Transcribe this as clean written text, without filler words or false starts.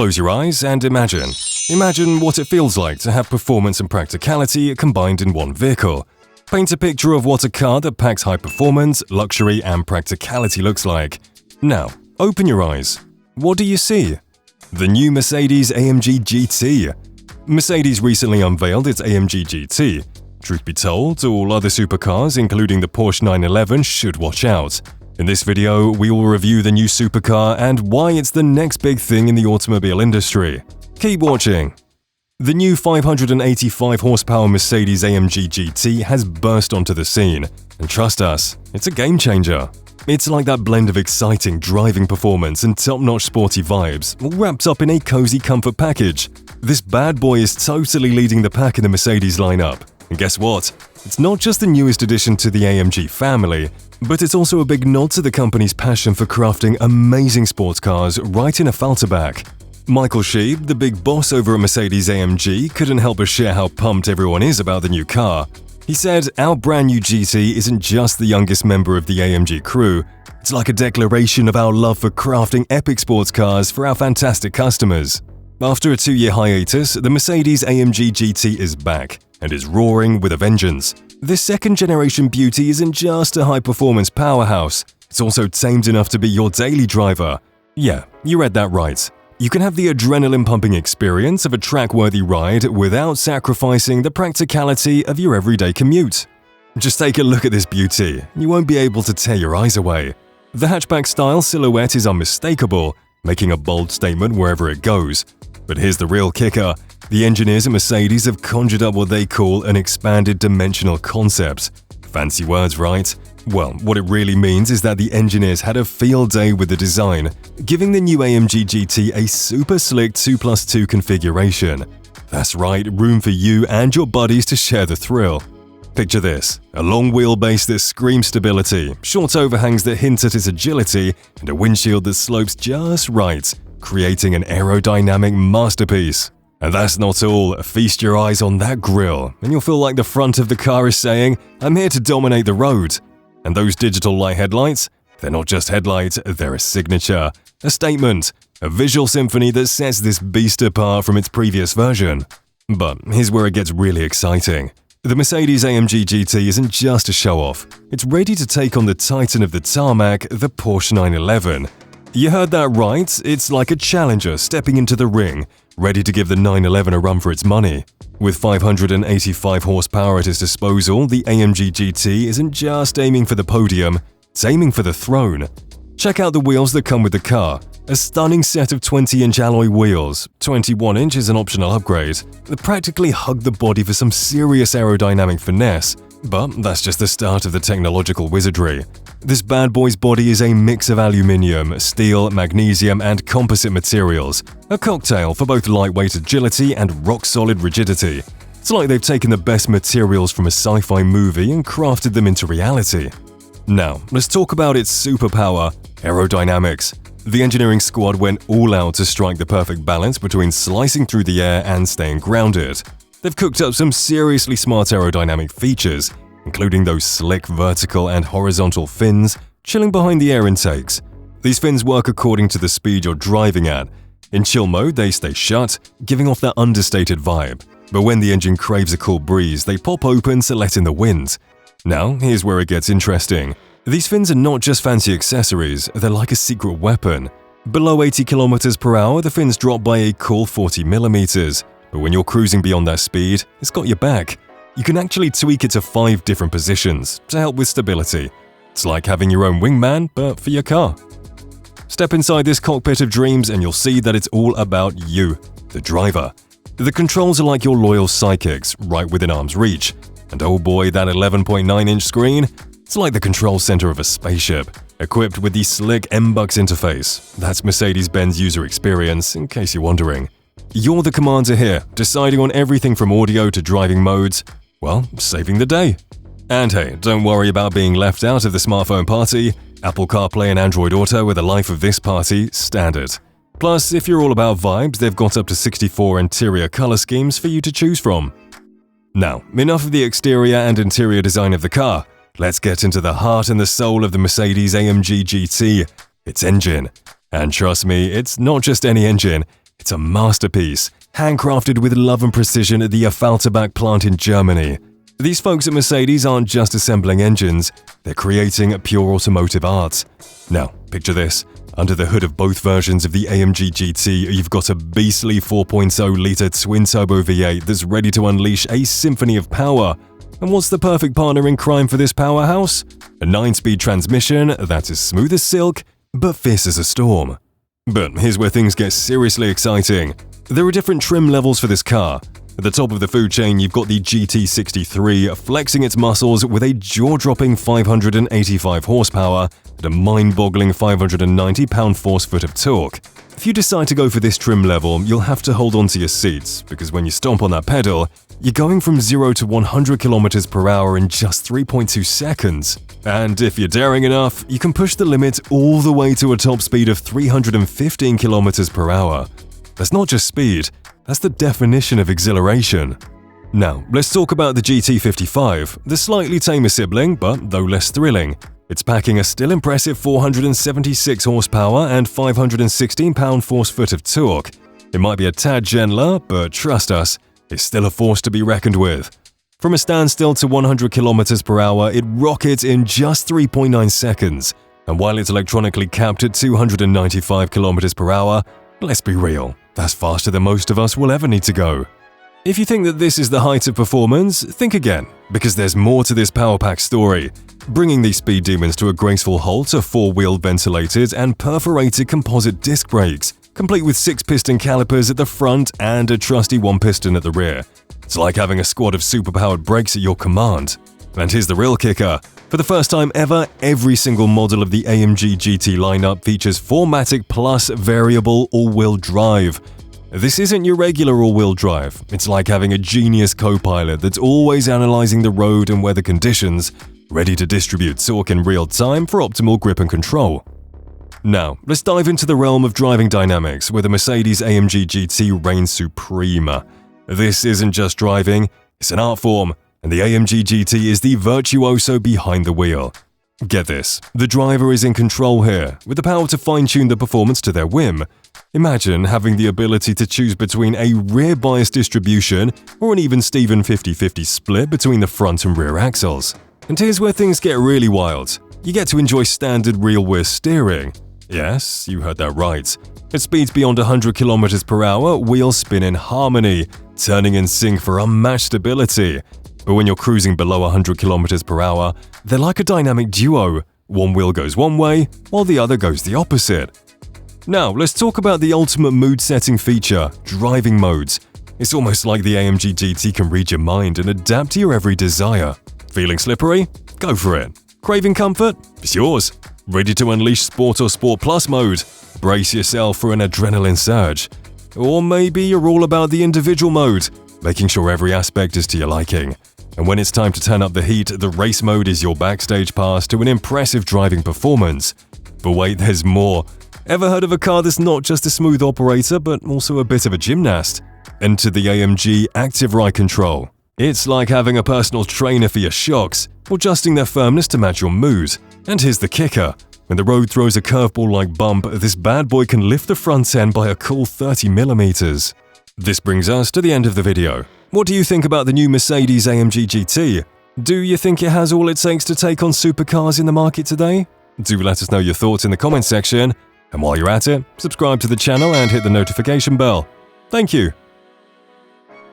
Close your eyes and imagine. Imagine what it feels like to have performance and practicality combined in one vehicle. Paint a picture of what a car that packs high performance, luxury, and practicality looks like. Now, open your eyes. What do you see? The new Mercedes AMG GT. Mercedes recently unveiled its AMG GT. Truth be told, all other supercars, including the Porsche 911, should watch out. In this video, we will review the new supercar and why it's the next big thing in the automobile industry. Keep watching! The new 585 horsepower Mercedes AMG GT has burst onto the scene, and trust us, it's a game changer. It's like that blend of exciting driving performance and top-notch sporty vibes, all wrapped up in a cozy comfort package. This bad boy is totally leading the pack in the Mercedes lineup. And guess what? It's not just the newest addition to the AMG family, but it's also a big nod to the company's passion for crafting amazing sports cars right in Affalterbach. Michael Sheeb, the big boss over at Mercedes AMG, couldn't help but share how pumped everyone is about the new car. He said, "Our brand new GT isn't just the youngest member of the AMG crew, it's like a declaration of our love for crafting epic sports cars for our fantastic customers." After a 2-year hiatus, the Mercedes AMG GT is back and is roaring with a vengeance. This second-generation beauty isn't just a high-performance powerhouse, it's also tamed enough to be your daily driver. Yeah, you read that right. You can have the adrenaline-pumping experience of a track-worthy ride without sacrificing the practicality of your everyday commute. Just take a look at this beauty, you won't be able to tear your eyes away. The hatchback-style silhouette is unmistakable, making a bold statement wherever it goes. But here's the real kicker. The engineers at Mercedes have conjured up what they call an expanded dimensional concept. Fancy words, right? Well, what it really means is that the engineers had a field day with the design, giving the new AMG GT a super slick 2+2 configuration. That's right, room for you and your buddies to share the thrill. Picture this, a long wheelbase that screams stability, short overhangs that hint at its agility, and a windshield that slopes just right, creating an aerodynamic masterpiece. And that's not all, feast your eyes on that grille, and you'll feel like the front of the car is saying, "I'm here to dominate the road." And those digital light headlights? They're not just headlights, they're a signature, a statement, a visual symphony that sets this beast apart from its previous version. But here's where it gets really exciting. The Mercedes AMG GT isn't just a show-off, it's ready to take on the titan of the tarmac, the Porsche 911. You heard that right, it's like a challenger stepping into the ring, ready to give the 911 a run for its money. With 585 horsepower at its disposal, the AMG GT isn't just aiming for the podium, it's aiming for the throne. Check out the wheels that come with the car. A stunning set of 20-inch alloy wheels, 21-inch is an optional upgrade, that practically hug the body for some serious aerodynamic finesse. But that's just the start of the technological wizardry. This bad boy's body is a mix of aluminium, steel, magnesium, and composite materials, a cocktail for both lightweight agility and rock-solid rigidity. It's like they've taken the best materials from a sci-fi movie and crafted them into reality. Now, let's talk about its superpower, aerodynamics. The engineering squad went all out to strike the perfect balance between slicing through the air and staying grounded. They've cooked up some seriously smart aerodynamic features, including those slick vertical and horizontal fins chilling behind the air intakes. These fins work according to the speed you're driving at. In chill mode, they stay shut, giving off that understated vibe. But when the engine craves a cool breeze, they pop open to let in the wind. Now, here's where it gets interesting. These fins are not just fancy accessories, they're like a secret weapon. Below 80 km/h, the fins drop by a cool 40 mm. But when you're cruising beyond that speed, it's got your back. You can actually tweak it to 5 different positions to help with stability. It's like having your own wingman, but for your car. Step inside this cockpit of dreams and you'll see that it's all about you, the driver. The controls are like your loyal sidekicks, right within arm's reach. And oh boy, that 11.9-inch screen, it's like the control center of a spaceship, equipped with the slick MBUX interface. That's Mercedes-Benz user experience, in case you're wondering. You're the commander here, deciding on everything from audio to driving modes, well, saving the day. And hey, don't worry about being left out of the smartphone party. Apple CarPlay and Android Auto are the life of this party standard. Plus, if you're all about vibes, they've got up to 64 interior color schemes for you to choose from. Now, enough of the exterior and interior design of the car. Let's get into the heart and the soul of the Mercedes AMG GT, its engine. And trust me, it's not just any engine. It's a masterpiece, handcrafted with love and precision at the Affalterbach plant in Germany. These folks at Mercedes aren't just assembling engines, they're creating pure automotive art. Now, picture this. Under the hood of both versions of the AMG GT, you've got a beastly 4.0-litre twin-turbo V8 that's ready to unleash a symphony of power. And what's the perfect partner in crime for this powerhouse? A 9-speed transmission that's as smooth as silk, but fierce as a storm. But here's where things get seriously exciting. There are different trim levels for this car. At the top of the food chain, you've got the GT63 flexing its muscles with a jaw-dropping 585 horsepower and a mind-boggling 590 pound-force-foot of torque. If you decide to go for this trim level, you'll have to hold on to your seats, because when you stomp on that pedal, you're going from 0 to 100 km per hour in just 3.2 seconds. And if you're daring enough, you can push the limit all the way to a top speed of 315 km per hour. That's not just speed, that's the definition of exhilaration. Now, let's talk about the GT55, the slightly tamer sibling, but though less thrilling. It's packing a still impressive 476 horsepower and 516 pound-force-foot of torque. It might be a tad gentler, but trust us, it's still a force to be reckoned with. From a standstill to 100 km per hour, it rockets in just 3.9 seconds. And while it's electronically capped at 295 km per hour, let's be real, that's faster than most of us will ever need to go. If you think that this is the height of performance, think again, because there's more to this power pack story. Bringing these speed demons to a graceful halt are four-wheel ventilated and perforated composite disc brakes, complete with 6-piston calipers at the front and a trusty 1-piston at the rear. It's like having a squad of superpowered brakes at your command. And here's the real kicker. For the first time ever, every single model of the AMG GT lineup features 4MATIC Plus variable all-wheel drive. This isn't your regular all-wheel drive. It's like having a genius co-pilot that's always analyzing the road and weather conditions, ready to distribute torque in real time for optimal grip and control. Now, let's dive into the realm of driving dynamics, where the Mercedes AMG GT reigns supreme. This isn't just driving, it's an art form, and the AMG GT is the virtuoso behind the wheel. Get this, the driver is in control here, with the power to fine-tune the performance to their whim. Imagine having the ability to choose between a rear bias distribution or an even Steven 50-50 split between the front and rear axles. And here's where things get really wild. You get to enjoy standard rear-wheel steering. Yes, you heard that right. At speeds beyond 100 km per hour, wheels spin in harmony, turning in sync for unmatched stability. But when you're cruising below 100 km per hour, they're like a dynamic duo. One wheel goes one way, while the other goes the opposite. Now, let's talk about the ultimate mood-setting feature, driving modes. It's almost like the AMG GT can read your mind and adapt to your every desire. Feeling slippery? Go for it. Craving comfort? It's yours. Ready to unleash Sport or Sport Plus mode? Brace yourself for an adrenaline surge. Or maybe you're all about the individual mode, making sure every aspect is to your liking. And when it's time to turn up the heat, the race mode is your backstage pass to an impressive driving performance. But wait, there's more. Ever heard of a car that's not just a smooth operator, but also a bit of a gymnast? Enter the AMG Active Ride Control. It's like having a personal trainer for your shocks, or adjusting their firmness to match your mood. And here's the kicker. When the road throws a curveball-like bump, this bad boy can lift the front end by a cool 30mm. This brings us to the end of the video. What do you think about the new Mercedes AMG GT? Do you think it has all it takes to take on supercars in the market today? Do let us know your thoughts in the comment section. And while you're at it, subscribe to the channel and hit the notification bell. Thank you.